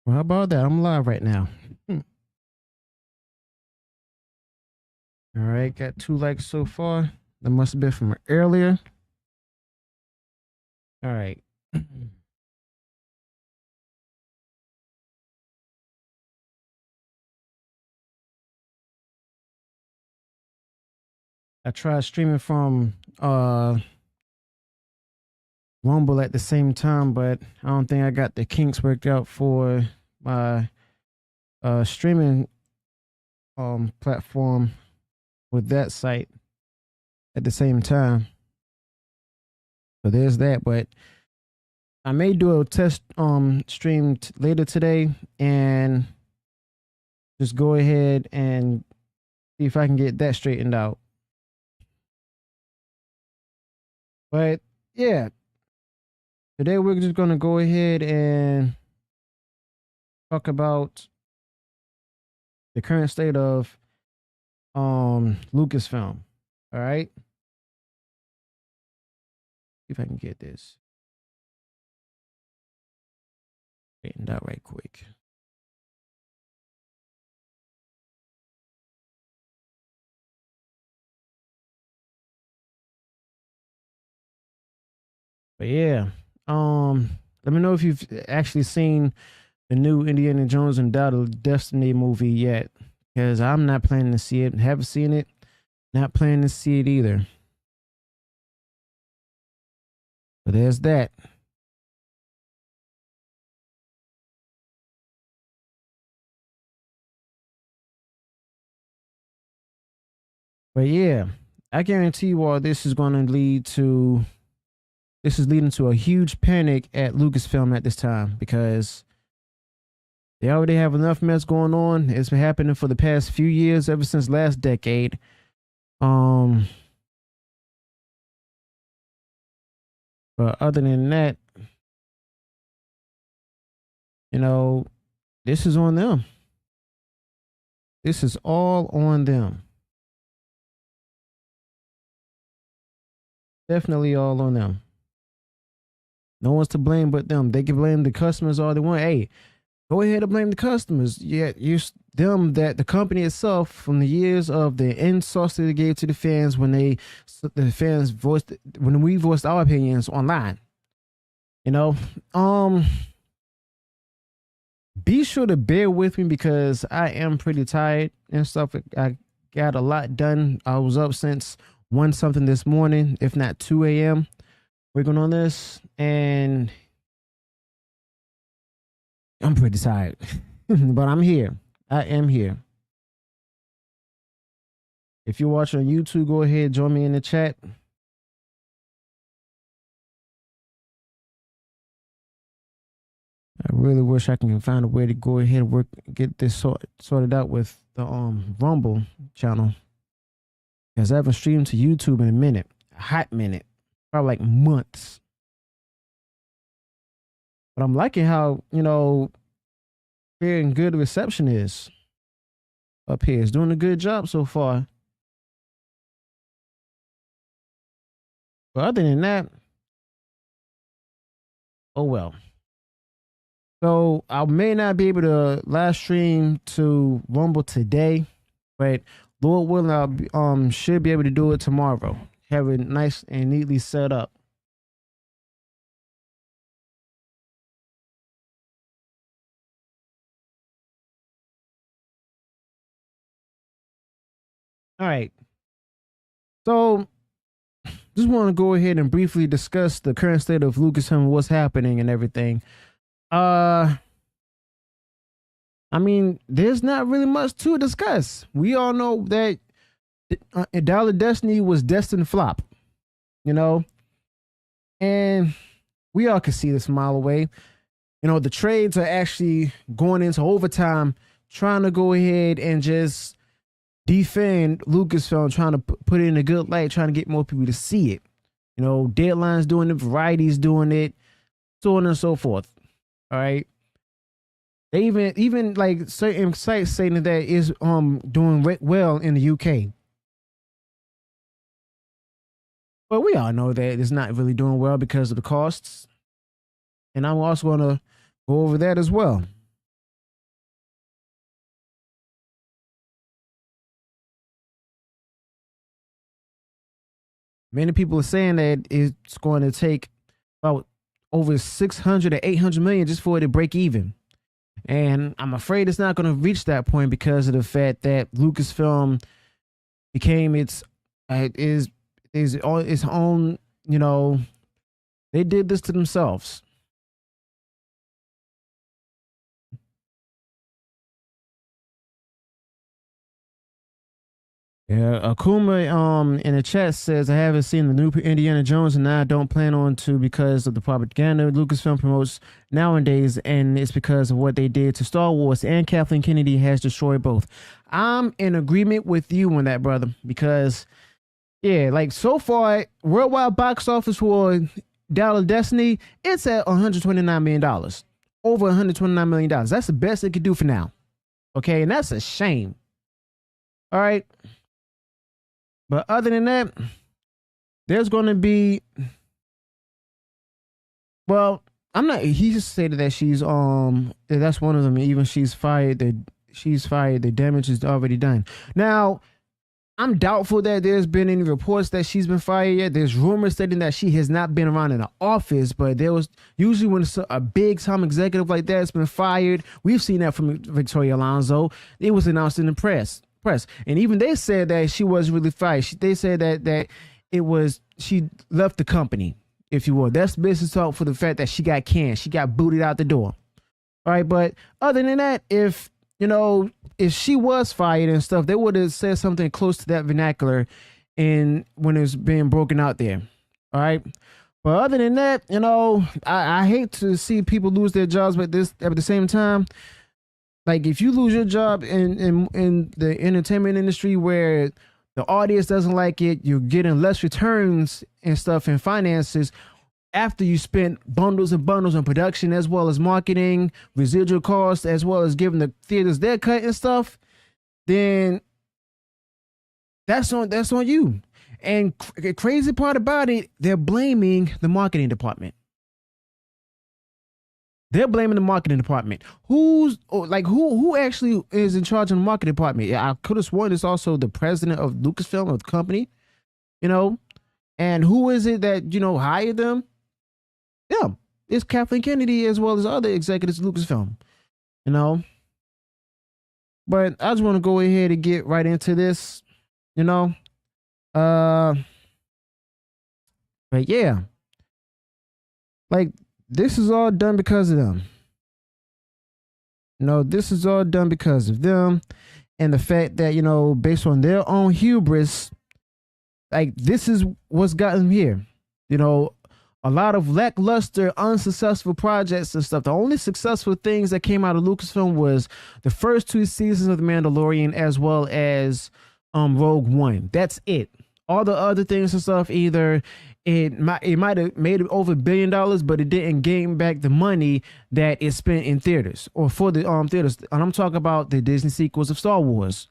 Well, how about that? I'm live right now. All right, got 2 likes so far. That must have been from earlier. All right. I tried streaming from Rumble at the same time, but I don't think I got the kinks worked out for my streaming platform with that site at the same time. So there's that, but I may do a test stream later today and just go ahead and see if I can get that straightened out. But yeah, today we're just gonna go ahead and talk about the current state of Lucasfilm. All right. See if I can get this straightened out right quick. But yeah, let me know if you've actually seen the new Indiana Jones and Dial of Destiny movie yet, because I'm not planning to see it. Haven't seen it. Not planning to see it either. So there's that. But yeah, I guarantee you all this is going to lead to this is leading to a huge panic at Lucasfilm at this time, because they already have enough mess going on. It's been happening for the past few years, ever since last decade. But other than that, this is on them. This is all on them. Definitely all on them. No one's to blame but them. They can blame the customers all they want. Hey, go ahead and blame the customers. Yeah, you them that the company itself, from the years of the insults that they gave to the fans when the fans voiced when we voiced our opinions online. Be sure to bear with me because I am pretty tired and stuff. I got a lot done. I was up since 1 something this morning, if not 2 a.m. working on this, and I'm pretty tired. But I'm here. I am here. If you're watching on YouTube, go ahead, join me in the chat. I really wish I can find a way to go ahead and get this sorted out with the Rumble channel, because I haven't streamed to YouTube in a hot minute, probably like months. But I'm liking how fair and good reception is up here. It's doing a good job so far. But other than that, oh well. So I may not be able to live stream to Rumble today, but Lord willing, I should be able to do it tomorrow. Have it nice and neatly set up. All right. So just want to go ahead and briefly discuss the current state of Lucasfilm, what's happening and everything. I mean, there's not really much to discuss. We all know that Dial of Destiny was destined to flop, and we all can see this a mile away. The trades are actually going into overtime, trying to go ahead and just defend Lucasfilm, trying to put it in a good light, trying to get more people to see it. Deadline's doing it, Variety's doing it, so on and so forth. All right. They even like certain sites saying that is doing well in the UK. But we all know that it's not really doing well because of the costs. And I'm also going to go over that as well. Many people are saying that it's going to take about over 600 or 800 million just for it to break even. And I'm afraid it's not going to reach that point because of the fact that Lucasfilm became its own, they did this to themselves. Yeah, Akuma in the chat says I haven't seen the new Indiana Jones and I don't plan on to because of the propaganda Lucasfilm promotes nowadays, and it's because of what they did to Star Wars, and Kathleen Kennedy has destroyed both. I'm in agreement with you on that, brother, because yeah, like so far worldwide box office for Dial of Destiny, it's at $129 million. Over $129 million. That's the best it could do for now. Okay, and that's a shame. All right. But other than that, there's going to be, well, I'm not, he just stated that she's, that's one of them. Even she's fired, the damage is already done. Now, I'm doubtful that there's been any reports that she's been fired yet. There's rumors stating that she has not been around in the office, but there was usually when a big time executive like that has been fired, we've seen that from Victoria Alonso. It was announced in the press. And even they said that she was really fired. They said that it was, she left the company, if you will. That's business talk for the fact that she got canned. She got booted out the door. All right. But other than that, if she was fired and stuff, they would have said something close to that vernacular when it's being broken out there. All right. But other than that, I hate to see people lose their jobs, but at the same time, like if you lose your job in the entertainment industry where the audience doesn't like it, you're getting less returns and stuff and finances after you spent bundles and bundles on production as well as marketing, residual costs, as well as giving the theaters their cut and stuff, then that's on you. And the crazy part about it, they're blaming the marketing department. They're blaming the marketing department. Who actually is in charge of the marketing department? Yeah, I could have sworn it's also the president of Lucasfilm, of the company, and who is it that, hired them? Yeah, it's Kathleen Kennedy as well as other executives of Lucasfilm, But I just want to go ahead and get right into this, But yeah, like, this is all done because of them. This is all done because of them and the fact that, based on their own hubris, like this is what's gotten them here. A lot of lackluster, unsuccessful projects and stuff. The only successful things that came out of Lucasfilm was the first 2 seasons of The Mandalorian as well as Rogue One. That's it. All the other things and stuff, either it might have made over $1 billion, but it didn't gain back the money that it spent in theaters or for the theaters. And I'm talking about the Disney sequels of Star Wars,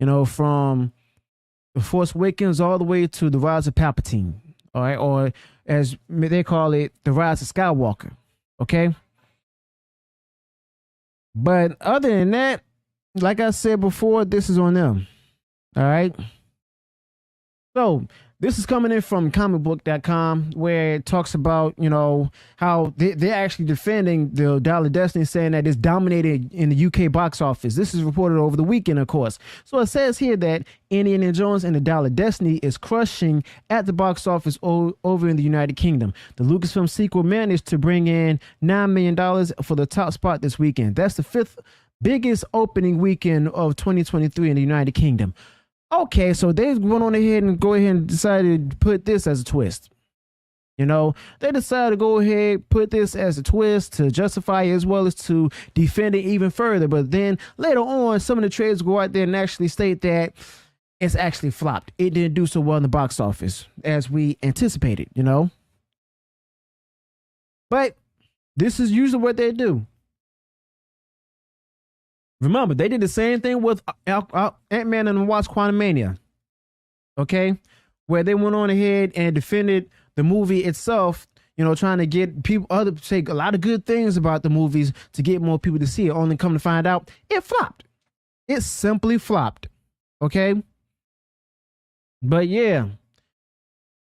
from The Force Awakens all the way to The Rise of Palpatine, all right, or as they call it, The Rise of Skywalker, okay? But other than that, like I said before, this is on them, all right? So this is coming in from comicbook.com, where it talks about, how they're actually defending the Dial of Destiny, saying that it's dominated in the UK box office. This is reported over the weekend, of course. So it says here that Indiana Jones and the Dial of Destiny is crushing at the box office over in the United Kingdom. The Lucasfilm sequel managed to bring in $9 million for the top spot this weekend. That's the 5th biggest opening weekend of 2023 in the United Kingdom. Okay, so they went on ahead and decided to put this as a twist. They decided to go ahead, put this as a twist to justify as well as to defend it even further. But then later on, some of the trades go out there and actually state that it's actually flopped. It didn't do so well in the box office as we anticipated, But this is usually what they do. Remember, they did the same thing with Ant-Man and the Wasp: Quantumania, okay? Where they went on ahead and defended the movie itself, trying to get people to say a lot of good things about the movies to get more people to see it, only come to find out it flopped. It simply flopped, okay? But yeah,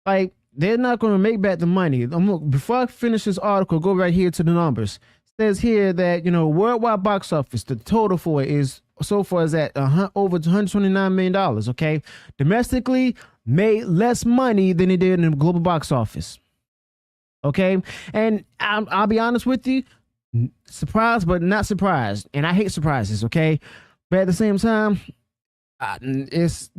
like they're not going to make back the money. Before I finish this article, go right here to the numbers. It says here that worldwide box office, the total for it is so far is at over $129 million. Okay, domestically made less money than it did in the global box office. Okay, and I'll be honest with you, surprised but not surprised, and I hate surprises. Okay, but at the same time, it's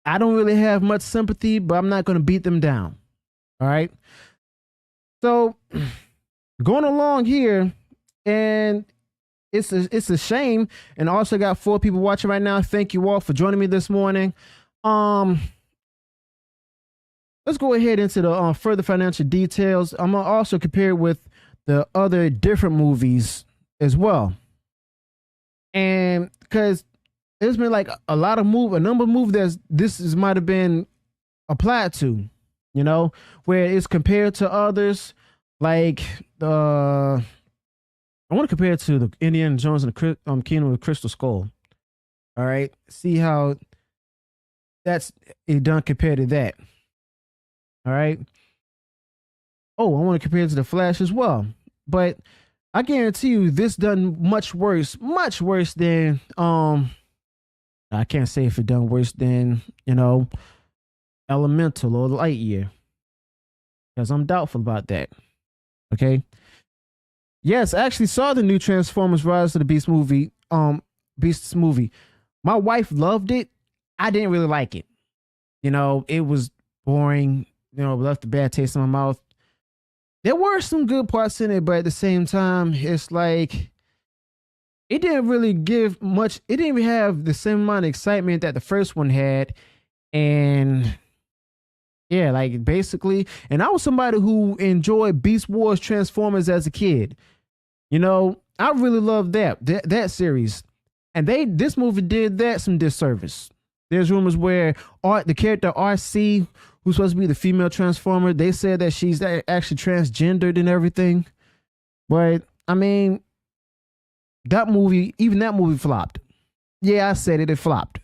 I don't really have much sympathy, but I'm not going to beat them down. All right. So going along here, and it's a shame. And also got 4 people watching right now. Thank you all for joining me this morning. Let's go ahead into the further financial details. I'm gonna also compare it with the other different movies as well, and because there's been like a number of movies that might have been applied to, where it's compared to others. Like I want to compare it to the Indiana Jones and the Kingdom of the Crystal Skull. All right, see how that's it done compared to that. All right. Oh, I want to compare it to the Flash as well, but I guarantee you this done much worse than I can't say if it done worse than, Elemental or Lightyear, because I'm doubtful about that. Okay. Yes, I actually saw the new Transformers Rise of the Beast movie. Beasts movie. My wife loved it. I didn't really like it. It was boring. Left a bad taste in my mouth. There were some good parts in it, but at the same time, it's like it didn't really give much. It didn't even have the same amount of excitement that the first one had. And yeah, like basically, and I was somebody who enjoyed Beast Wars Transformers as a kid. I really loved that series. And this movie did that some disservice. There's rumors where the character RC, who's supposed to be the female Transformer, they said that she's actually transgendered and everything. But I mean, that movie flopped. Yeah, I said it flopped.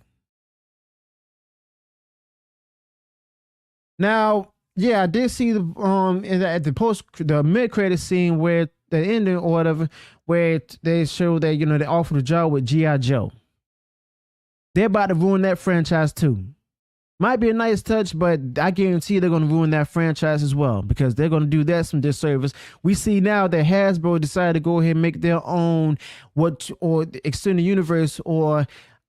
Now, yeah, I did see at the mid-credit scene where the ending or whatever, where they show that they offered a job with G.I. Joe. They're about to ruin that franchise too. Might be a nice touch, but I guarantee they're going to ruin that franchise as well, because they're going to do that some disservice. We see now that Hasbro decided to go ahead and make their own or extended universe, or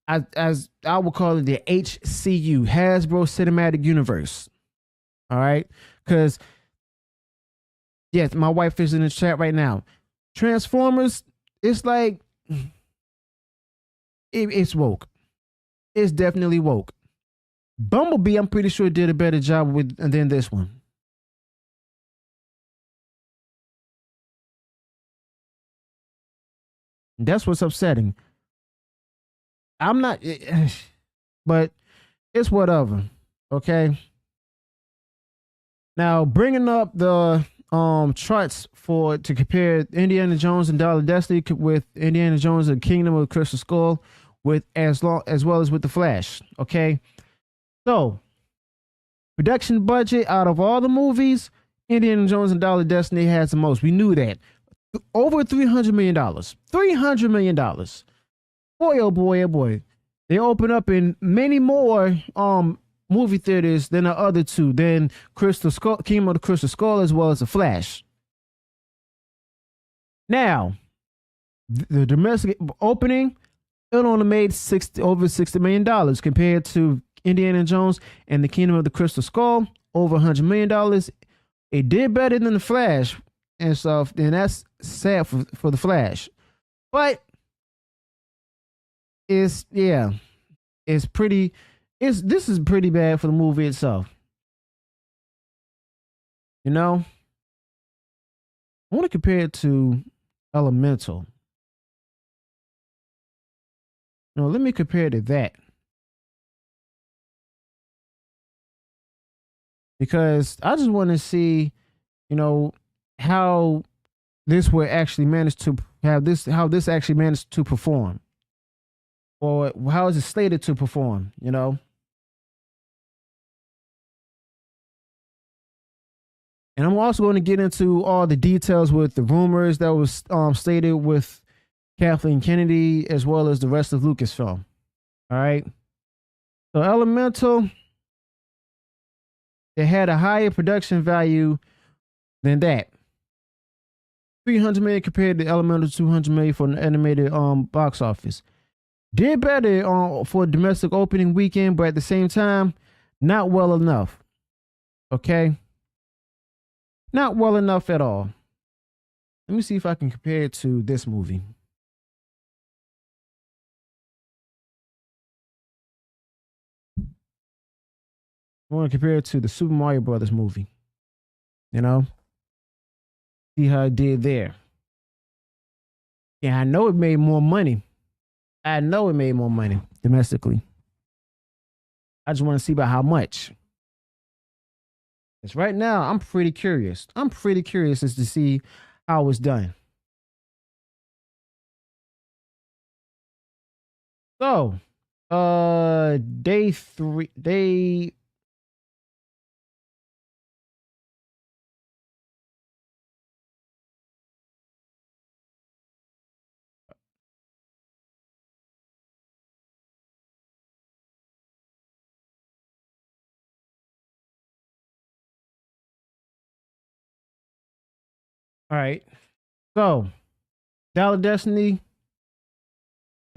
as I would call it, the HCU, Hasbro Cinematic Universe. All right, because yes, my wife is in the chat right now. Transformers, it's like it's woke. It's definitely woke. Bumblebee, I'm pretty sure did a better job than this one. That's what's upsetting. I'm not, but it's whatever. Okay. Now, bringing up the charts to compare Indiana Jones and Dollar Destiny with Indiana Jones and Kingdom of the Crystal Skull as well as with the Flash. Okay. So, production budget out of all the movies, Indiana Jones and Dollar Destiny has the most. We knew that. Over $300 million. $300 million. Boy, oh boy, oh boy. They open up in many more movie theaters than the other two, than Kingdom of the Crystal Skull, as well as the Flash. Now, the domestic opening, it only made over $60 million compared to Indiana Jones and the Kingdom of the Crystal Skull, over $100 million. It did better than the Flash and stuff, and that's sad for the Flash. But this is pretty bad for the movie itself. I want to compare it to Elemental. Let me compare it to that. Because I just want to see, how this will actually manage to how this actually managed to perform, or how is it slated to perform? And I'm also going to get into all the details with the rumors that was stated with Kathleen Kennedy as well as the rest of Lucasfilm. All right. So Elemental, they had a higher production value than that. 300 million compared to Elemental 200 million for an animated box office. Did better for domestic opening weekend, but at the same time, not well enough. Okay? Not well enough at all. Let me see if I can compare it to this movie. I want to compare it to the Super Mario Brothers movie. You know? See how it did there. Yeah, I know it made more money. I know it made more money domestically. I just want to see about how much. Because right now, I'm pretty curious. I'm pretty curious as to see how it's done. So, day 3, all right. So, Dollar Destiny,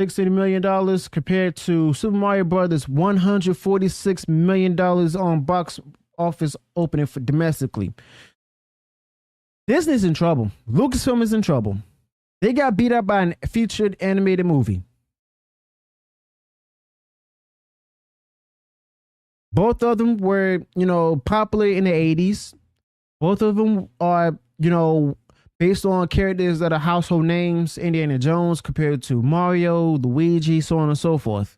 $60 million compared to Super Mario Brothers, $146 million on box office opening for domestically. Disney's in trouble. Lucasfilm is in trouble. They got beat up by a featured animated movie. Both of them were, popular in the 80s. Both of them are, based on characters that are household names, Indiana Jones compared to Mario, Luigi, so on and so forth.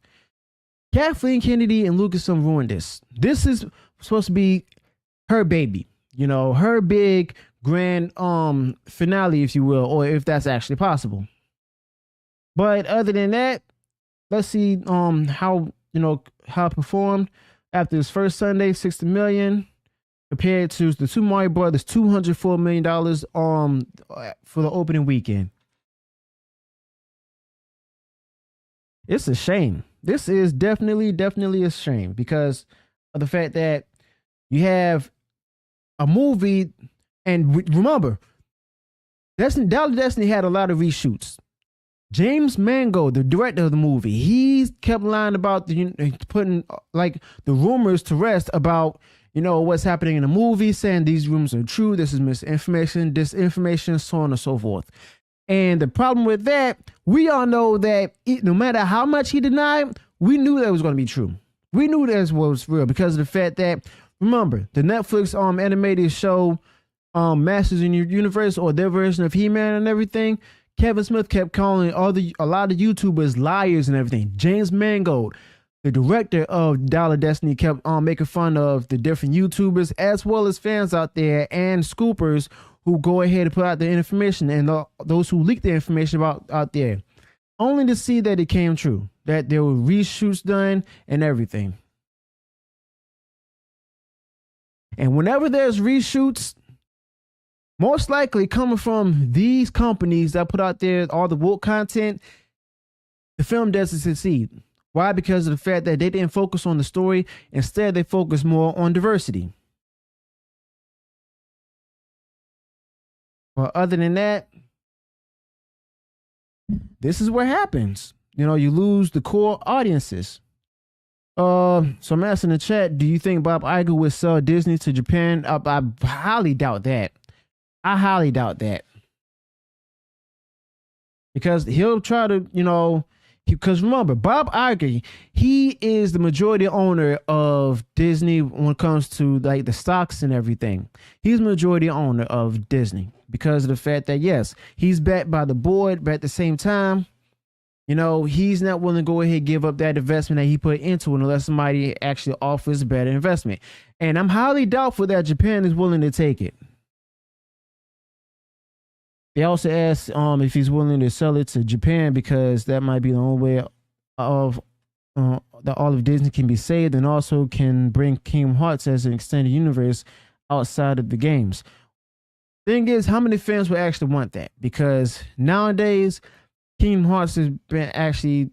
Kathleen Kennedy and Lucasfilm ruined this. This is supposed to be her baby, her big grand finale, if you will, or if that's actually possible. But other than that, let's see how it performed after this first Sunday, 60 million. Compared to the Super Mario Brothers, $204 million for the opening weekend. It's a shame. This is definitely a shame because of the fact that you have a movie, and remember, Dollar Destiny had a lot of reshoots. James Mangold, the director of the movie, he kept lying about putting like the rumors to rest about what's happening in the movie, saying these rumors are true, this is misinformation, disinformation, so on and so forth. And the problem with that, we all know that no matter how much he denied, we knew that was going to be true. We knew that was real because of the fact that, remember, the Netflix animated show Masters in Your Universe, or their version of He-Man and everything, Kevin Smith kept calling a lot of YouTubers liars and everything. James Mangold, the director of Dollar Destiny, kept making fun of the different YouTubers as well as fans out there and scoopers who go ahead and put out the information, and those who leak the information out there, only to see that it came true, that there were reshoots done and everything. And whenever there's reshoots, most likely coming from these companies that put out there all the woke content, the film doesn't succeed. Why? Because of the fact that they didn't focus on the story. Instead, they focused more on diversity. Well, other than that, this is what happens. You lose the core audiences. So I'm asking the chat, do you think Bob Iger would sell Disney to Japan? I highly doubt that. I highly doubt that. Because he'll try to, because remember, Bob Iger, he is the majority owner of Disney when it comes to like the stocks and everything. He's the majority owner of Disney because of the fact that, yes, he's backed by the board, but at the same time, he's not willing to go ahead and give up that investment that he put into it unless somebody actually offers a better investment. And I'm highly doubtful that Japan is willing to take it. They also asked if he's willing to sell it to Japan because that might be the only way of that all of Disney can be saved, and also can bring Kingdom Hearts as an extended universe outside of the games. Thing is, how many fans would actually want that? Because nowadays, Kingdom Hearts has been actually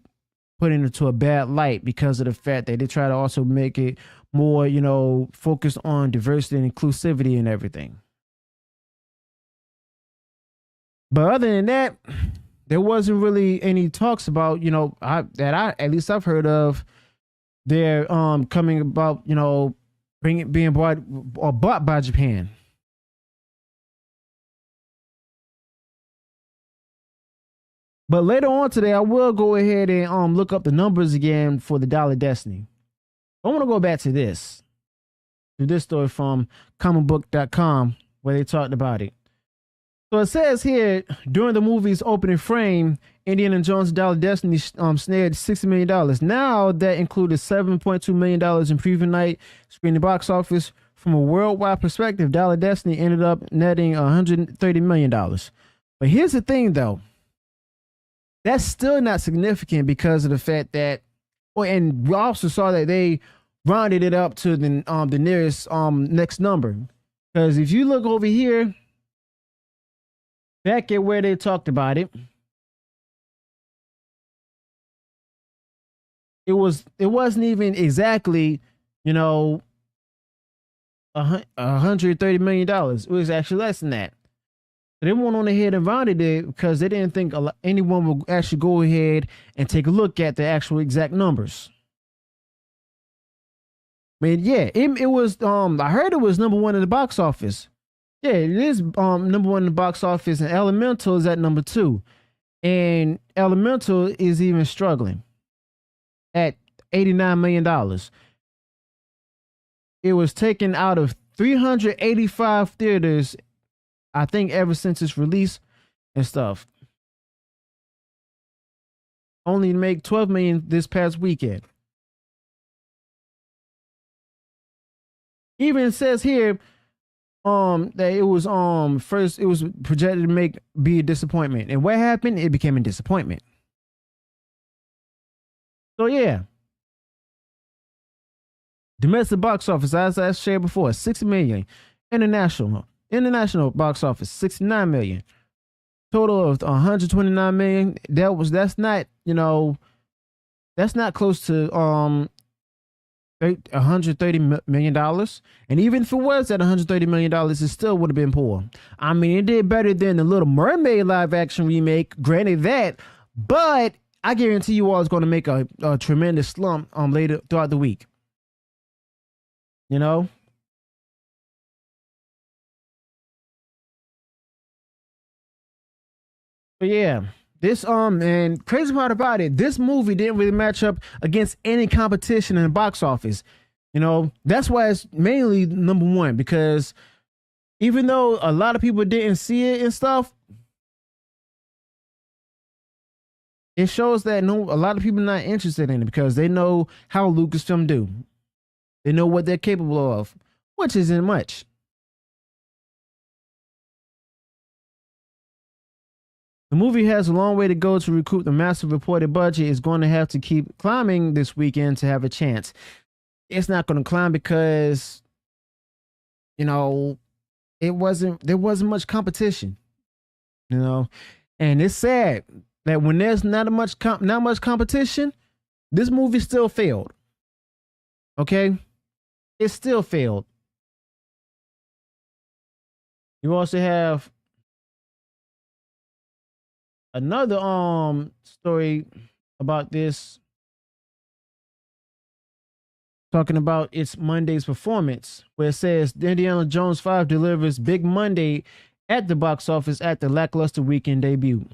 put into a bad light because of the fact that they try to also make it more, focused on diversity and inclusivity and everything. But other than that, there wasn't really any talks about, at least I've heard of, they're coming about, being bought or bought by Japan. But later on today, I will go ahead and look up the numbers again for the Dollar Destiny. I want to go back to this story from comicbook.com where they talked about it. So it says here, during the movie's opening frame, Indiana Jones' Dollar Destiny snared $60 million. Now that included $7.2 million in preview night screening box office. From a worldwide perspective, Dollar Destiny ended up netting $130 million. But here's the thing, though. That's still not significant because of the fact that, and we also saw that they rounded it up to the nearest next number. Because if you look over here, back at where they talked about it, it wasn't even exactly, $130 million. It was actually less than that. They went on ahead and rounded it because they didn't think anyone would actually go ahead and take a look at the actual exact numbers. I mean, yeah, it was. I heard it was number one in the box office. Yeah, it is number one in the box office, and Elemental is at number 2, and Elemental is even struggling at $89 million. It was taken out of 385 theaters, I think, ever since its release and stuff. Only to make $12 million this past weekend. Even says here that it was first it was projected to be a disappointment. And what happened? It became a disappointment. So yeah. Domestic box office, as I shared before, $60 million. International box office, $69 million. Total of $129 million. That's not close to $130 million. And even if it was at $130 million, it still would have been poor. I mean, it did better than the Little Mermaid live action remake, granted that, but I guarantee you all it's going to make a tremendous slump later throughout the week. But yeah, this and crazy part about it, this movie didn't really match up against any competition in the box office. That's why it's mainly number one, because even though a lot of people didn't see it and stuff, it shows that a lot of people are not interested in it because they know how Lucasfilm do. They know what they're capable of, which isn't much. The movie has a long way to go to recoup the massive reported budget. It's going to have to keep climbing this weekend to have a chance. It's not going to climb because, there wasn't much competition, and it's sad that when there's not much competition, this movie still failed. Okay, it still failed. You also have another story about this, talking about its Monday's performance, where it says Indiana Jones 5 delivers big Monday at the box office at the lackluster weekend debut.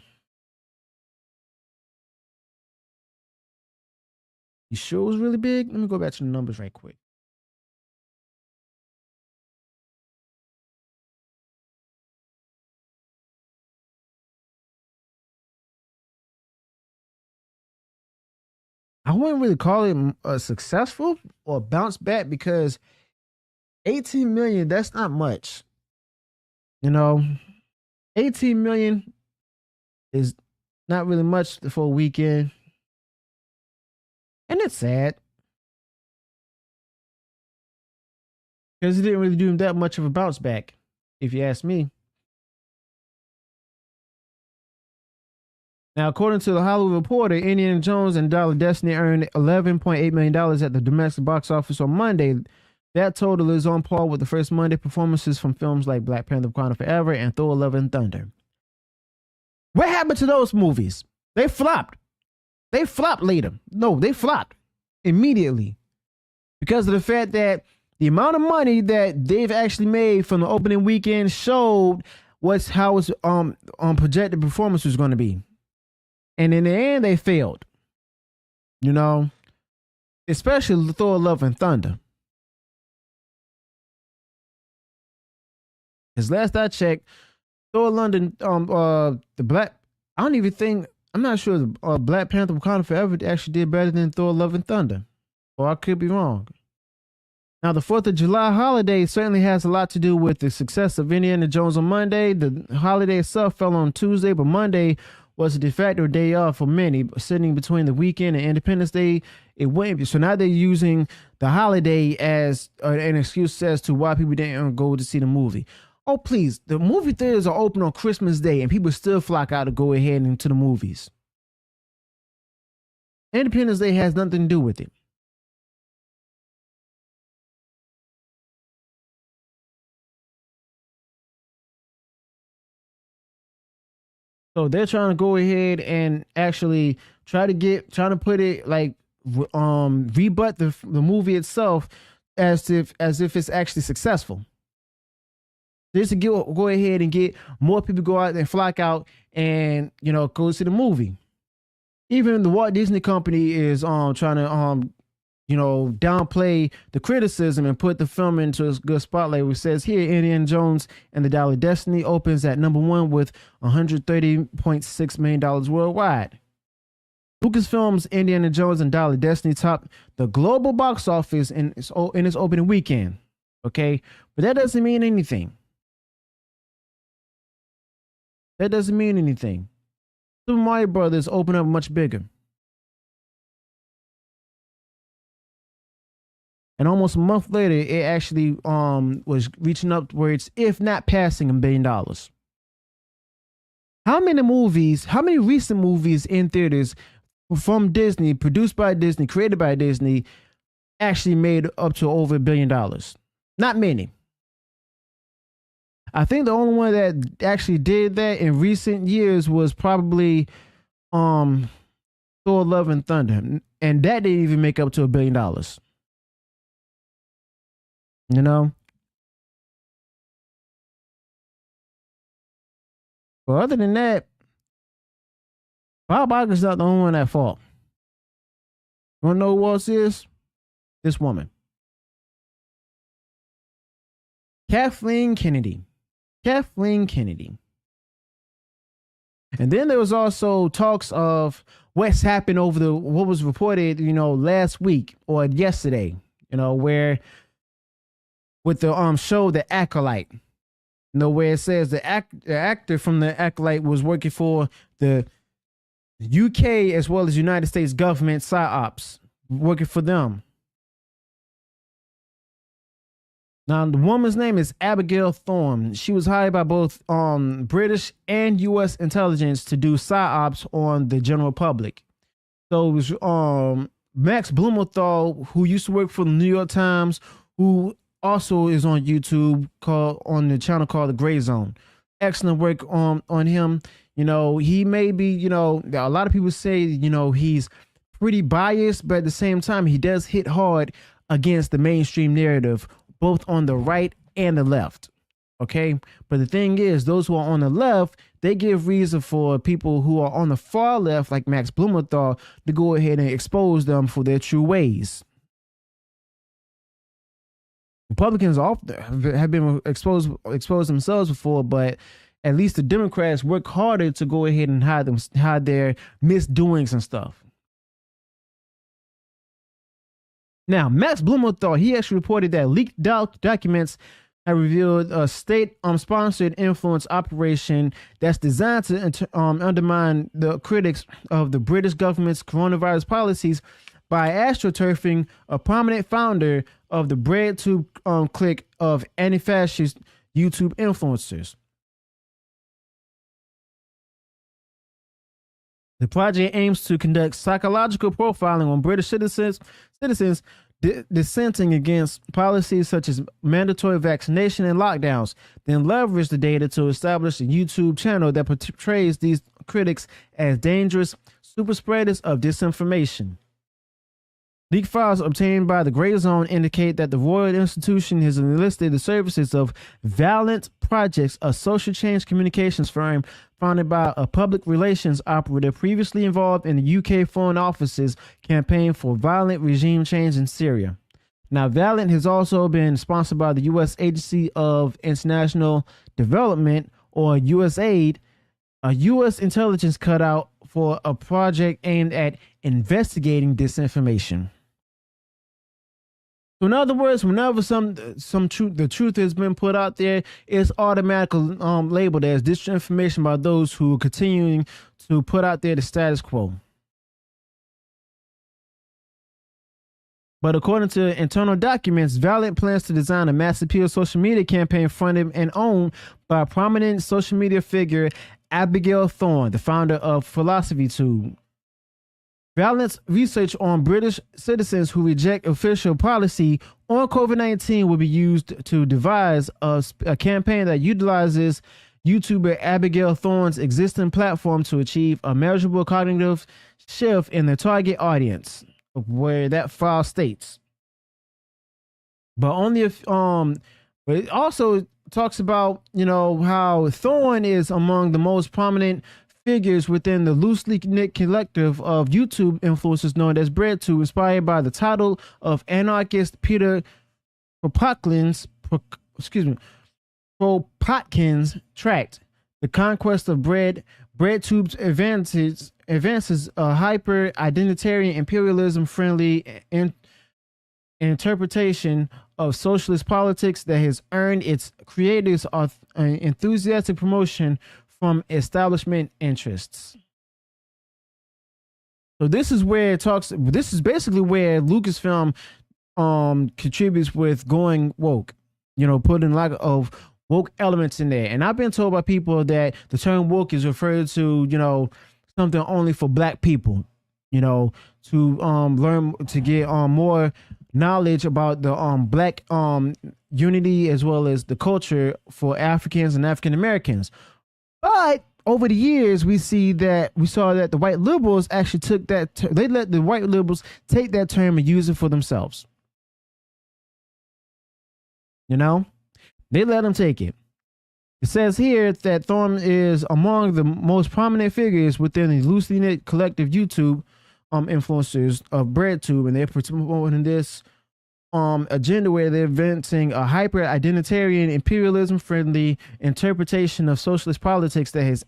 You sure it was really big? Let me go back to the numbers right quick. I wouldn't really call it successful or bounce back because 18 million, that's not much. 18 million is not really much for a weekend. And it's sad. because he didn't really do that much of a bounce back, if you ask me. Now, according to the Hollywood Reporter, Indiana Jones and Dollar Destiny earned $11.8 million at the domestic box office on Monday. That total is on par with the first Monday performances from films like Black Panther: Wakanda Forever and Thor: Love and Thunder. What happened to those movies? They flopped. They flopped later. No, they flopped immediately because of the fact that the amount of money that they've actually made from the opening weekend showed how its projected performance was going to be. And in the end, they failed. You know, especially Thor: Love and Thunder. Because last I checked, Thor: London, I'm not sure the Black Panther: Wakanda Forever actually did better than Thor: Love and Thunder. Or I could be wrong. Now, the 4th of July holiday certainly has a lot to do with the success of Indiana Jones on Monday. The holiday itself fell on Tuesday, but Monday was a de facto day off for many, sitting between the weekend and Independence Day. It went, so now they're using the holiday as an excuse as to why people didn't go to see the movie. Oh, please, the movie theaters are open on Christmas Day and people still flock out to go ahead into the movies. Independence Day has nothing to do with it. So they're trying to go ahead and actually trying to put it like rebut the movie itself as if it's actually successful. Just to go ahead and get more people go out and flock out and go see the movie. Even the Walt Disney Company is trying to downplay the criticism and put the film into a good spotlight, which says here Indiana Jones and the Dollar Destiny opens at number 1 with $130.6 million worldwide. Lucasfilm's Indiana Jones and Dollar Destiny topped the global box office in its opening weekend. Okay, but that doesn't mean anything. That doesn't mean anything. Super Mario Brothers opened up much bigger. And almost a month later, it actually was reaching upwards, if not passing $1 billion. How many recent movies in theaters from Disney, produced by Disney, created by Disney, actually made up to over $1 billion? Not many. I think the only one that actually did that in recent years was probably Thor: Love and Thunder. And that didn't even make up to $1 billion. But other than that, Bob Iger's not the only one at fault. You want to know who else is? This woman. Kathleen Kennedy. And then there was also talks of what's happened over what was reported, last week or yesterday, where with the show The Acolyte, where it says the actor from The Acolyte was working for the UK as well as United States government psyops, working for them. Now, the woman's name is Abigail Thorne. She was hired by both British and U.S. intelligence to do psyops on the general public. So it was Max Blumenthal, who used to work for the New York Times, who also is on YouTube on the channel called The Gray Zone. Excellent work on him. He may be, a lot of people say, he's pretty biased, but at the same time, he does hit hard against the mainstream narrative, both on the right and the left. Okay. But the thing is, those who are on the left, they give reason for people who are on the far left, like Max Blumenthal, to go ahead and expose them for their true ways. Republicans have been exposed themselves before, but at least the Democrats work harder to go ahead and hide their misdoings and stuff. Now, Max Blumenthal, he actually reported that leaked documents have revealed a state-sponsored influence operation that's designed to undermine the critics of the British government's coronavirus policies by astroturfing a prominent founder of the BreadTube clique of anti-fascist YouTube influencers. The project aims to conduct psychological profiling on British citizens dissenting against policies such as mandatory vaccination and lockdowns, then leverage the data to establish a YouTube channel that portrays these critics as dangerous super spreaders of disinformation. Leaked files obtained by the Grey Zone indicate that the Royal Institution has enlisted the services of Valiant Projects, a social change communications firm founded by a public relations operative previously involved in the UK Foreign Office's campaign for violent regime change in Syria. Now, Valiant has also been sponsored by the U.S. Agency of International Development, or USAID, a U.S. intelligence cutout for a project aimed at investigating disinformation. So in other words, whenever the truth has been put out there, it's automatically labeled as disinformation by those who are continuing to put out there the status quo. But according to internal documents, Valiant plans to design a mass appeal social media campaign funded and owned by prominent social media figure Abigail Thorne, the founder of PhilosophyTube. Valiant's research on British citizens who reject official policy on COVID-19 will be used to devise a campaign that utilizes YouTuber Abigail Thorne's existing platform to achieve a measurable cognitive shift in the target audience, where that file states. But only if but it also talks about, how Thorne is among the most prominent figures within the loosely knit collective of YouTube influencers known as BreadTube, inspired by the title of anarchist Peter Kropotkin's tract, The Conquest of Bread. BreadTube's advances a hyper-identitarian, imperialism-friendly interpretation of socialist politics that has earned its creators enthusiastic promotion from establishment interests. So this is where this is basically where Lucasfilm contributes with going woke, putting a lot of woke elements in there. And I've been told by people that the term woke is referred to, something only for black people, to learn, to get more knowledge about the black unity as well as the culture for Africans and African Americans. But over the years, we saw that the white liberals actually took that. They let the white liberals take that term and use it for themselves. They let them take it. It says here that Thorne is among the most prominent figures within the loosely knit collective YouTube influencers of BreadTube, and they're promoting this agenda where they're advancing a hyper-identitarian, imperialism-friendly interpretation of socialist politics that's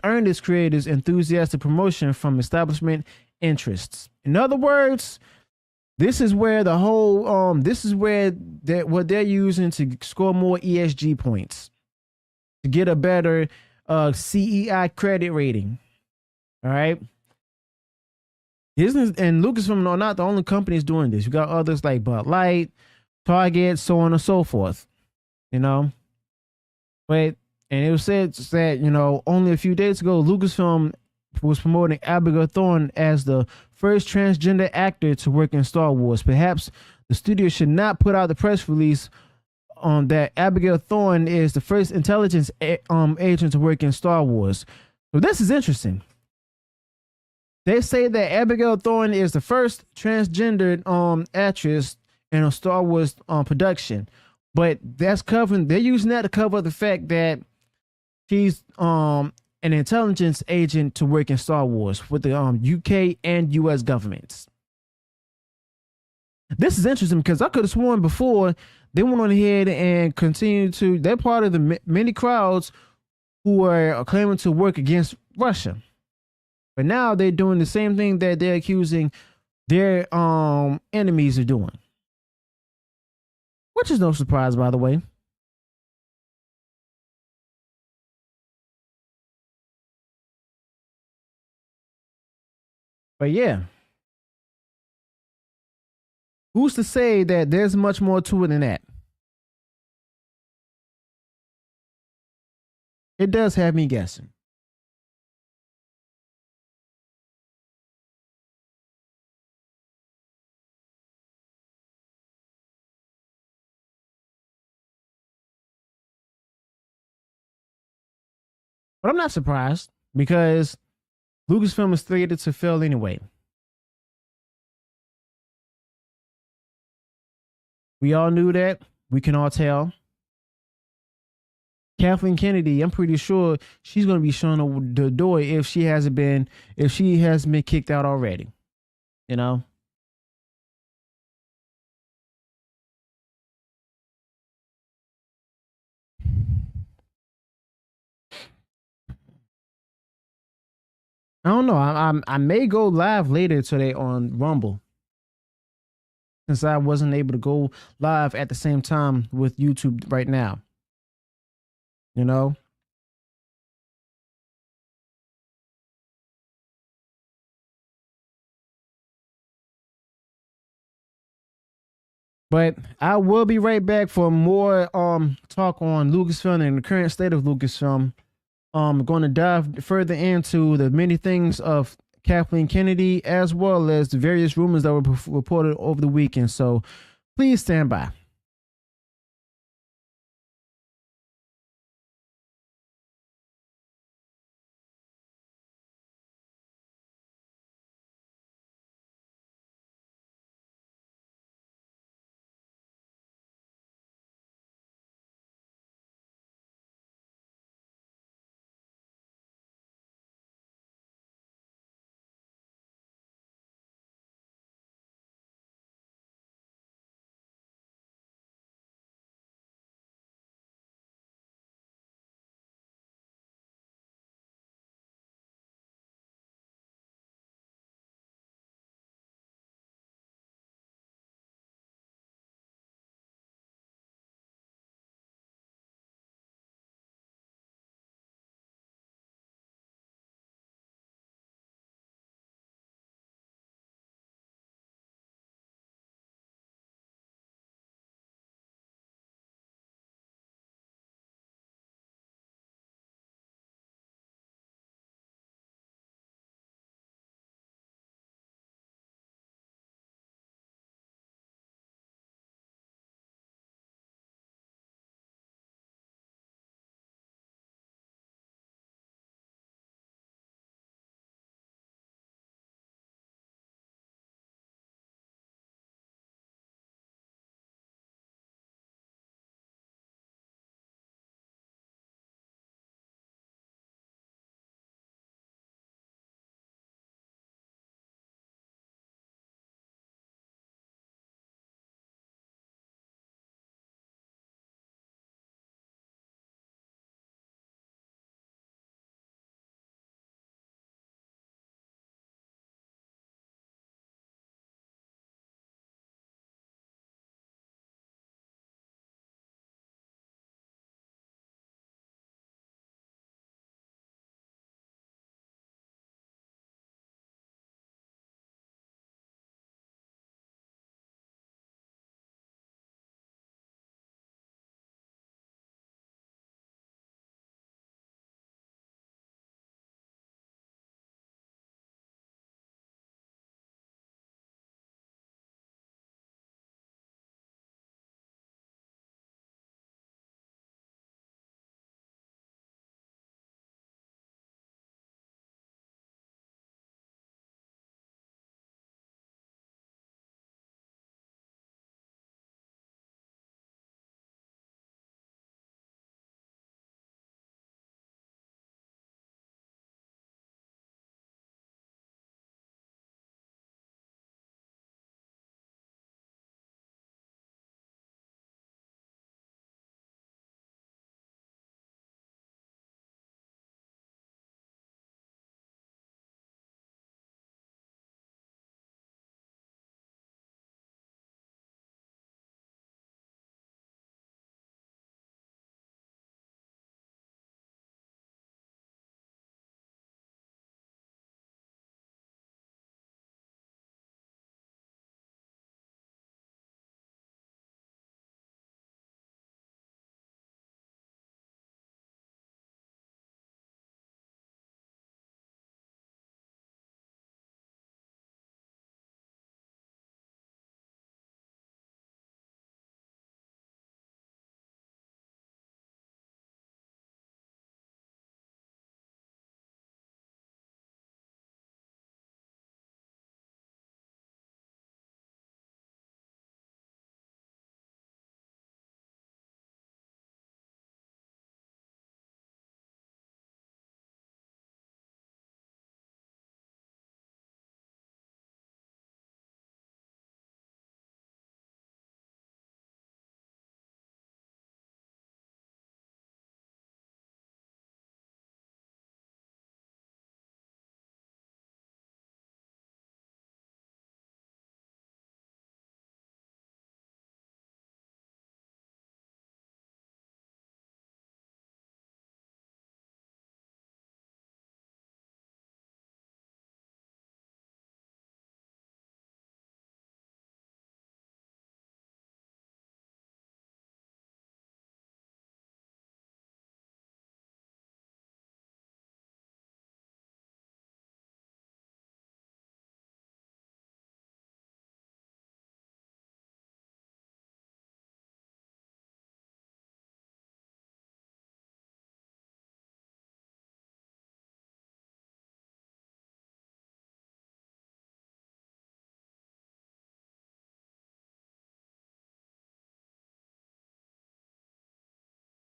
earned its creators enthusiastic promotion from establishment interests. In other words, this is where the whole what they're using to score more ESG points, to get a better CEI credit rating. All right. Disney and Lucasfilm are not the only companies doing this. You got others like Bud Light, Target, so on and so forth. But it was said that only a few days ago, Lucasfilm was promoting Abigail Thorne as the first transgender actor to work in Star Wars. Perhaps the studio should not put out the press release on that Abigail Thorne is the first intelligence agent to work in Star Wars. So this is interesting. They say that Abigail Thorne is the first transgendered actress in a Star Wars production, but they're using that to cover the fact that she's an intelligence agent to work in Star Wars with the UK and US governments. This is interesting because I could have sworn before they went on ahead and continued to. They're part of the many crowds who are claiming to work against Russia. But now they're doing the same thing that they're accusing their enemies of doing. Which is no surprise, by the way. But yeah. Who's to say that there's much more to it than that? It does have me guessing. But I'm not surprised because Lucasfilm is slated to fail anyway. We all knew that. We can all tell. Kathleen Kennedy, I'm pretty sure she's going to be shown the door if she hasn't been kicked out already. You know. I don't know. I may go live later today on Rumble since I wasn't able to go live at the same time with YouTube right now. You know. But I will be right back for more talk on Lucasfilm and the current state of Lucasfilm. Going to dive further into the many things of Kathleen Kennedy as well as the various rumors that were reported over the weekend. So please stand by.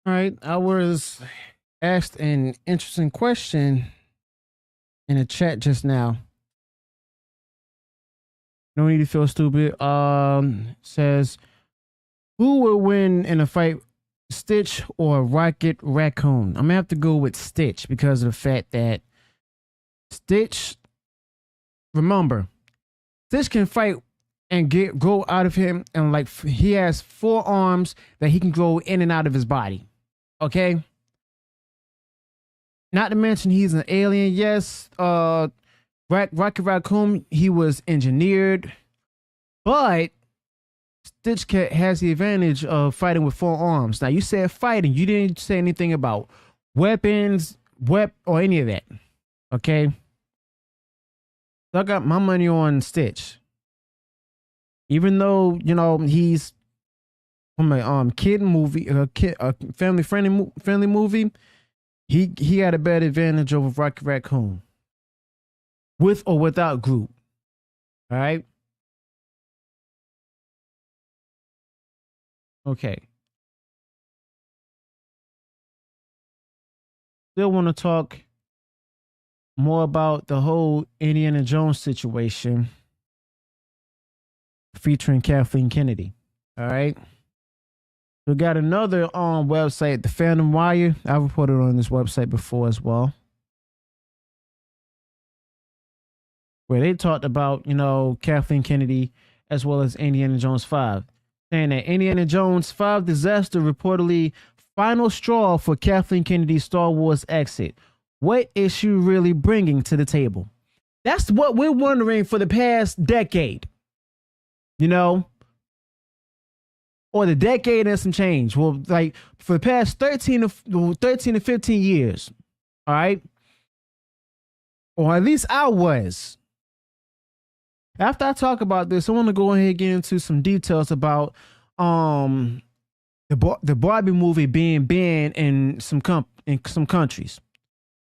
All right, I was asked an interesting question in the chat just now. No need to feel stupid. Says, who will win in a fight, Stitch or Rocket Raccoon? I'm gonna have to go with Stitch because of the fact that Stitch, remember, Stitch can fight and grow out of him, and like he has 4 arms that he can grow in and out of his body. Okay. Not to mention he's an alien. Yes, Rocket Raccoon, he was engineered, but Stitch has the advantage of fighting with 4 arms. Now, you said fighting. You didn't say anything about weapons, or any of that. Okay? So I got my money on Stitch. Even though, he's from a kid movie, a family movie, he had a better advantage over Rocket Raccoon. With or without Groot. All right? Okay. Still want to talk more about the whole Indiana Jones situation featuring Kathleen Kennedy. All right. We got another website, the Fandom Wire. I reported on this website before as well, where they talked about, Kathleen Kennedy as well as Indiana Jones 5. Saying that Indiana Jones 5 disaster reportedly final straw for Kathleen Kennedy's Star Wars exit. What is she really bringing to the table? That's what we're wondering for the past decade. Or the decade and some change. Well, like for the past 13 to 15 years. All right. Or at least I was. After I talk about this, I want to go ahead and get into some details about the Barbie movie being banned in some countries.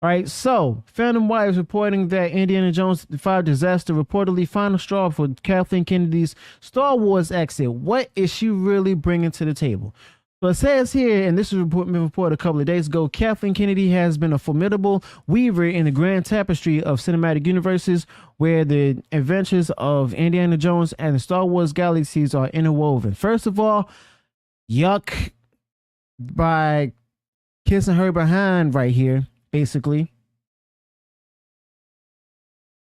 All right, so Phantom Wire is reporting that Indiana Jones 5 disaster reportedly final straw for Kathleen Kennedy's Star Wars exit. What is she really bringing to the table? So it says here, and this was reported a couple of days ago, Kathleen Kennedy has been a formidable weaver in the grand tapestry of cinematic universes where the adventures of Indiana Jones and the Star Wars galaxies are interwoven. First of all, yuck by kissing her behind right here, basically.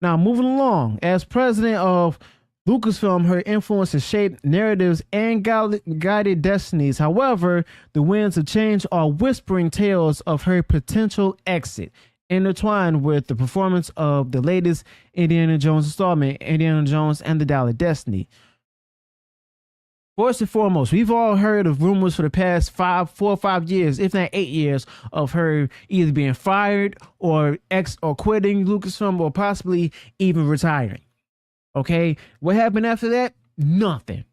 Now, moving along, as president of Lucasfilm, her influence has shaped narratives and guided destinies. However, the winds of change are whispering tales of her potential exit, intertwined with the performance of the latest Indiana Jones installment, Indiana Jones and the Dial of Destiny. First and foremost, we've all heard of rumors for the past 4 or 5 years, if not 8 years, of her either being fired or quitting Lucasfilm or possibly even retiring. Okay, what happened after that? Nothing.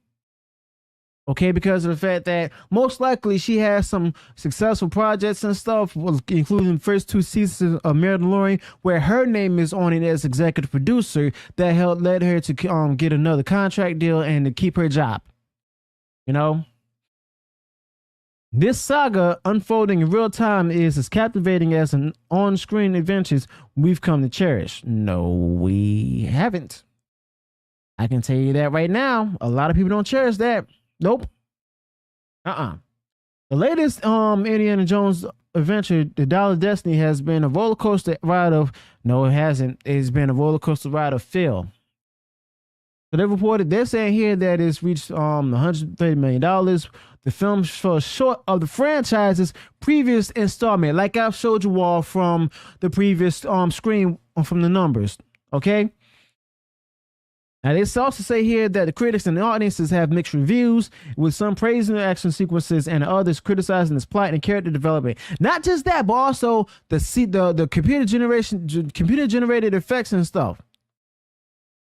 Okay, because of the fact that most likely she has some successful projects and stuff, including the first 2 seasons of Mandalorian, where her name is on it as executive producer, that led her to get another contract deal and to keep her job. This saga unfolding in real time is as captivating as an on-screen adventures we've come to cherish. No, we haven't. I can tell you that right now. A lot of people don't cherish that. Nope. The latest Indiana Jones adventure, The Dial of Destiny, has been a roller coaster ride of... No, it hasn't. It's been a roller coaster ride of fail. So they're saying here that it's reached $130 million. The film falls short of the franchise's previous installment, like I've showed you all from the previous screen from the numbers. Okay? Now, they also say here that the critics and the audiences have mixed reviews, with some praising the action sequences and others criticizing its plot and character development. Not just that, but also the computer generated effects and stuff.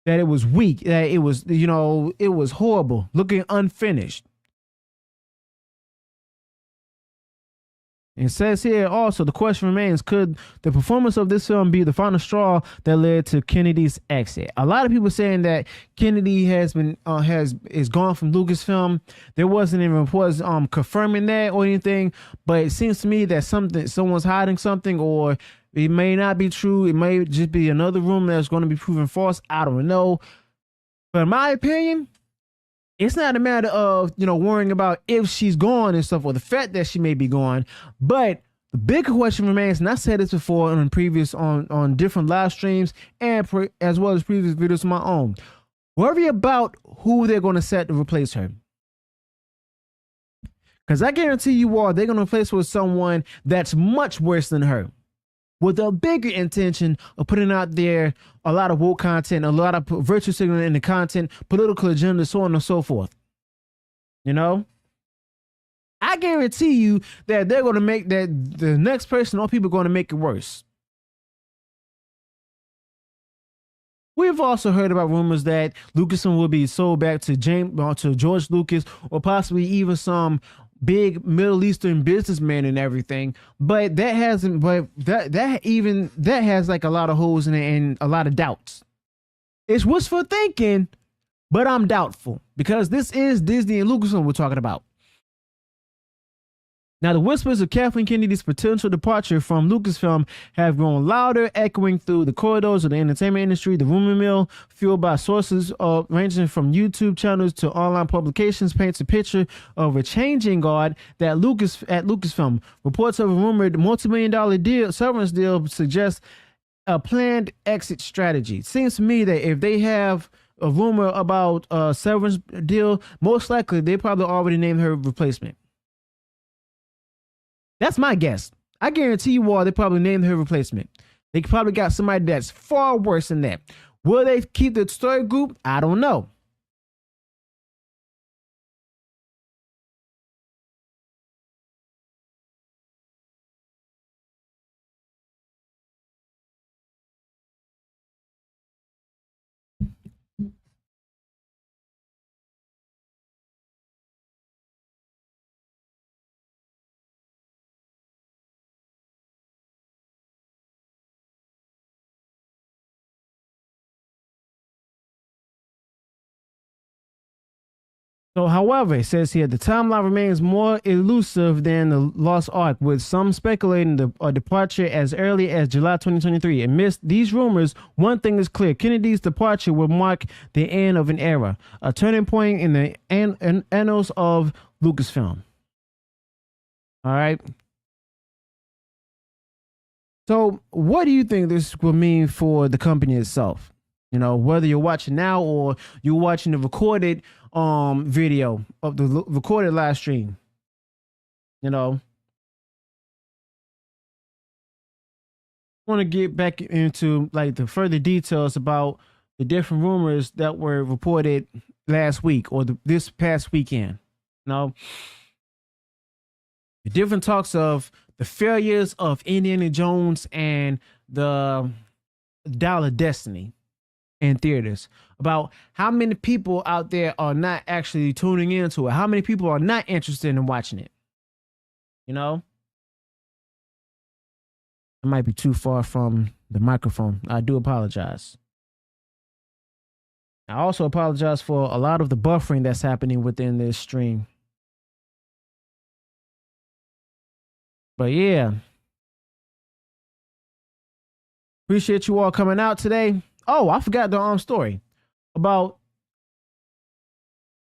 That it was weak, that it was, it was horrible, looking unfinished. It says here also, the question remains, could the performance of this film be the final straw that led to Kennedy's exit? A lot of people saying that Kennedy is gone from Lucasfilm. There wasn't any reports confirming that or anything, but it seems to me that someone's hiding something, or it may not be true. It may just be another rumor that's going to be proven false. I don't know. But in my opinion, it's not a matter of, worrying about if she's gone and stuff, or the fact that she may be gone. But the bigger question remains, and I said this before on different live streams and as well as previous videos of my own. Worry about who they're going to set to replace her. Because I guarantee you all, they're going to replace her with someone that's much worse than her, with a bigger intention of putting out there a lot of woke content, a lot of virtue signaling in the content, political agenda, so on and so forth. I guarantee you that they're going to make that the next person or people are going to make it worse. We've also heard about rumors that Lucasfilm will be sold back to George Lucas, or possibly even some big Middle Eastern businessman and everything, but that has like a lot of holes in it and a lot of doubts. It's wishful thinking, but I'm doubtful, because this is Disney and Lucasfilm we're talking about. Now, the whispers of Kathleen Kennedy's potential departure from Lucasfilm have grown louder, echoing through the corridors of the entertainment industry. The rumor mill, fueled by sources ranging from YouTube channels to online publications, paints a picture of a changing guard at Lucasfilm. Reports of a rumored multi-million-dollar severance deal suggest a planned exit strategy. It seems to me that if they have a rumor about a severance deal, most likely they probably already named her replacement. That's my guess. I guarantee you all, they probably named her replacement. They probably got somebody that's far worse than that. Will they keep the story group? I don't know. So, however, it says here, the timeline remains more elusive than the Lost Ark, with some speculating a departure as early as July 2023. Amidst these rumors, one thing is clear. Kennedy's departure will mark the end of an era, a turning point in the annals of Lucasfilm. All right. So, what do you think this will mean for the company itself? Whether you're watching now or you're watching the recorded video of the recorded live stream. I want to get back into like the further details about the different rumors that were reported last week or this past weekend. The different talks of the failures of Indiana Jones and the Dial of Destiny in theaters, about how many people out there are not actually tuning into it, how many people are not interested in watching it. I might be too far from the microphone. I do apologize. I also apologize for a lot of the buffering that's happening within this stream. But yeah, appreciate you all coming out today. Oh, I forgot the story about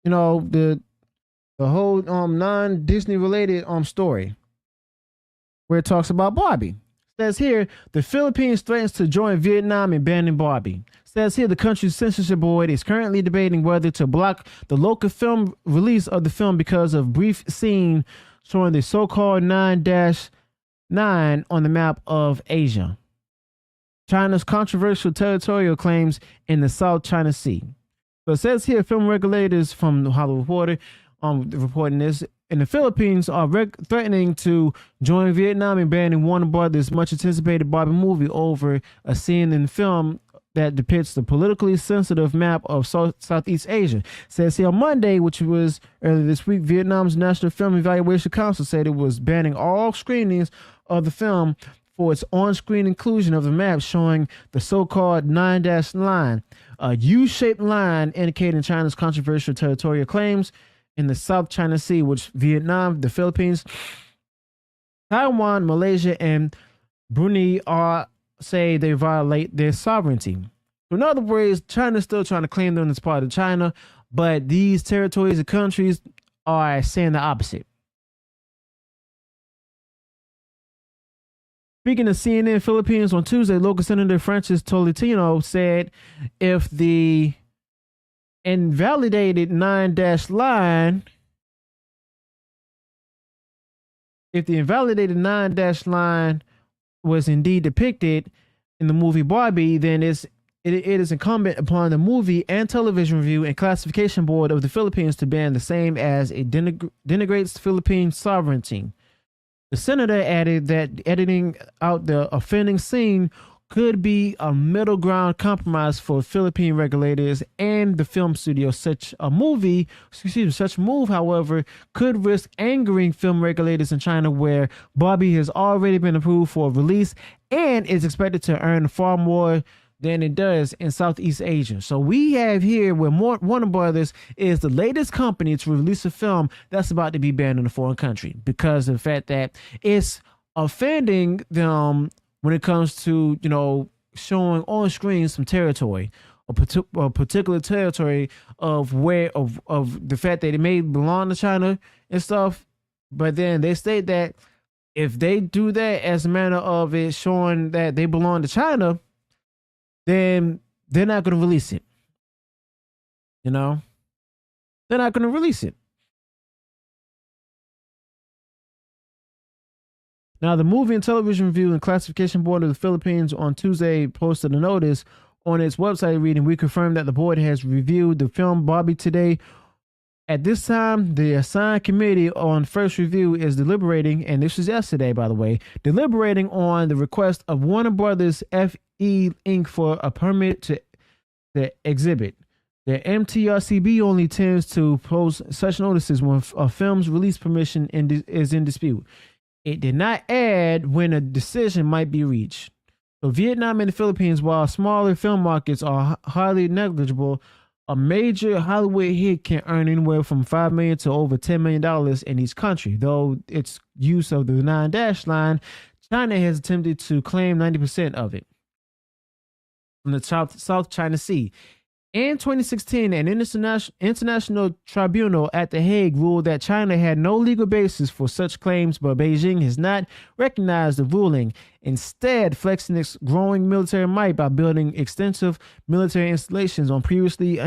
the whole non-Disney related story where it talks about Barbie. It says here, the Philippines threatens to join Vietnam in banning Barbie. It says here, the country's censorship board is currently debating whether to block the local film release of the film because of brief scene showing the so-called 9-9 on the map of Asia, China's controversial territorial claims in the South China Sea. So it says here, film regulators from the Hollywood Reporter reporting this in the Philippines are threatening to join Vietnam in banning Warner Brothers' much anticipated Barbie movie over a scene in the film that depicts the politically sensitive map of Southeast Asia. It says here on Monday, which was earlier this week, Vietnam's National Film Evaluation Council said it was banning all screenings of the film for its on-screen inclusion of the map showing the so-called 9-dash line, a U-shaped line indicating China's controversial territorial claims in the South China Sea, which Vietnam, the Philippines, Taiwan, Malaysia, and Brunei are say they violate their sovereignty. So in other words, China's still trying to claim them as part of China, but these territories and countries are saying the opposite. Speaking of CNN Philippines on Tuesday, local Senator Francis Tolentino said if the invalidated 9-dash line, was indeed depicted in the movie Barbie, then it is incumbent upon the Movie and Television Review and Classification Board of the Philippines to ban the same, as it denigrates Philippine sovereignty. The senator added that editing out the offending scene could be a middle ground compromise for Philippine regulators and the film studio. Such move, however, could risk angering film regulators in China, where Barbie has already been approved for release and is expected to earn far more than it does in Southeast Asia. So we have here where Warner Brothers is the latest company to release a film that's about to be banned in a foreign country because of the fact that it's offending them when it comes to, showing on screen some territory, a particular territory of the fact that it may belong to China and stuff. But then they state that if they do that as a manner of it showing that they belong to China, then they're not going to release it. They're not going to release it. Now, the Movie and Television Review and Classification Board of the Philippines on Tuesday posted a notice on its website reading, "We confirm that the board has reviewed the film Barbie today. At this time, the assigned committee on first review is deliberating," and this was yesterday, by the way, deliberating on the request of Warner Brothers FE Inc. for a permit to exhibit. The MTRCB only tends to post such notices when a film's release permission is in dispute. It did not add when a decision might be reached. So Vietnam and the Philippines, while smaller film markets are highly negligible, a major Hollywood hit can earn anywhere from $5 million to over $10 million in each country. Though its use of the 9-dash line, China has attempted to claim 90% of it from the South China Sea. In 2016, an international tribunal at The Hague ruled that China had no legal basis for such claims, but Beijing has not recognized the ruling, instead flexing its growing military might by building extensive military installations on previously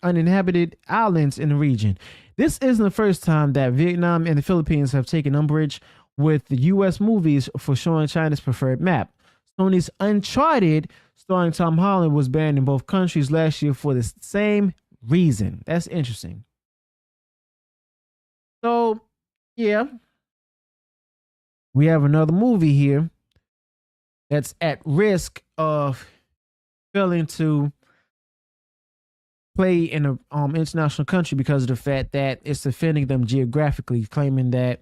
uninhabited islands in the region. This isn't the first time that Vietnam and the Philippines have taken umbrage with the U.S. movies for showing China's preferred map. Sony's Uncharted, starring Tom Holland, was banned in both countries last year for the same reason. That's interesting. So, yeah, we have another movie here that's at risk of failing to play in an international country because of the fact that it's offending them geographically, claiming that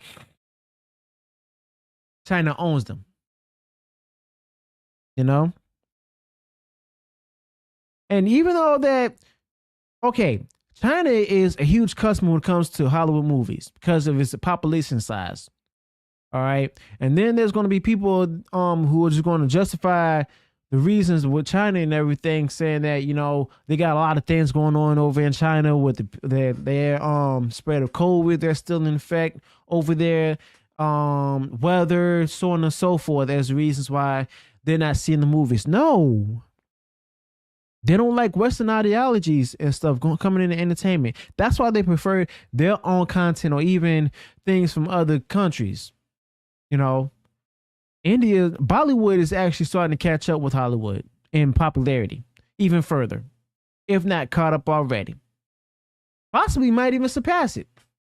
China owns them. And even though that, China is a huge customer when it comes to Hollywood movies because of its population size. All right. And then there's going to be people who are just going to justify the reasons with China and everything, saying that, they got a lot of things going on over in China with their spread of COVID. They're still in effect over there. Weather, so on and so forth, as reasons why they're not seeing the movies. No. They don't like Western ideologies and stuff coming into entertainment. That's why they prefer their own content or even things from other countries. India, Bollywood is actually starting to catch up with Hollywood in popularity, even further, if not caught up already. Possibly might even surpass it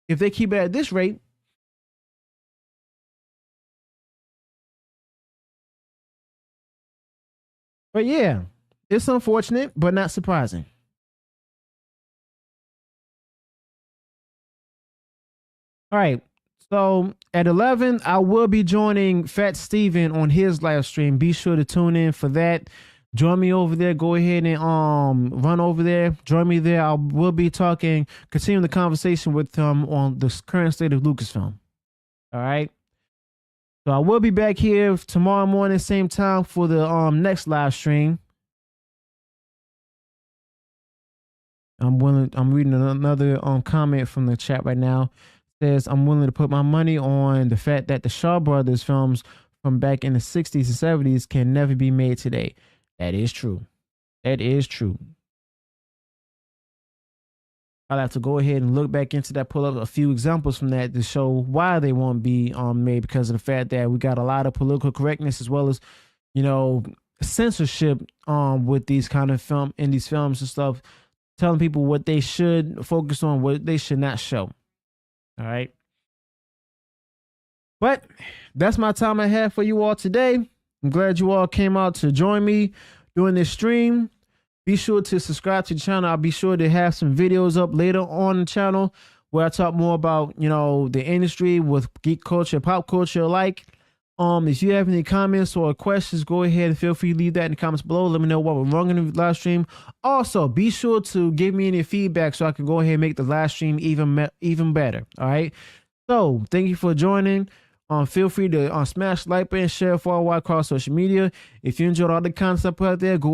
if they keep it at this rate. But yeah, It's unfortunate, but not surprising. All right. So at 11, I will be joining Fat Steven on his live stream. Be sure to tune in for that. Join me over there. Go ahead and run over there. Join me there. I will be continuing the conversation with him on the current state of Lucasfilm. All right. So I will be back here tomorrow morning, same time for the next live stream. I'm reading another comment from the chat right now. Says I'm willing to put my money on the fact that the Shaw Brothers films from back in the 60s and 70s can never be made today. That is true. That is true. I'll have to go ahead and look back into that, pull up a few examples from that to show why they won't be made, because of the fact that we got a lot of political correctness as well as, censorship with these kind of these films and stuff, telling people what they should focus on, what they should not show. All right. But that's my time I have for you all today. I'm glad you all came out to join me during this stream. Be sure to subscribe to the channel. I'll be sure to have some videos up later on the channel where I talk more about, the industry with geek culture, pop culture alike. If you have any comments or questions, go ahead and feel free to leave that in the comments below. Let me know what we're wrong in the live stream. Also, be sure to give me any feedback so I can go ahead and make the live stream even better. All right. So thank you for joining. Feel free to smash like button, share far wide across social media. If you enjoyed all the content out there, go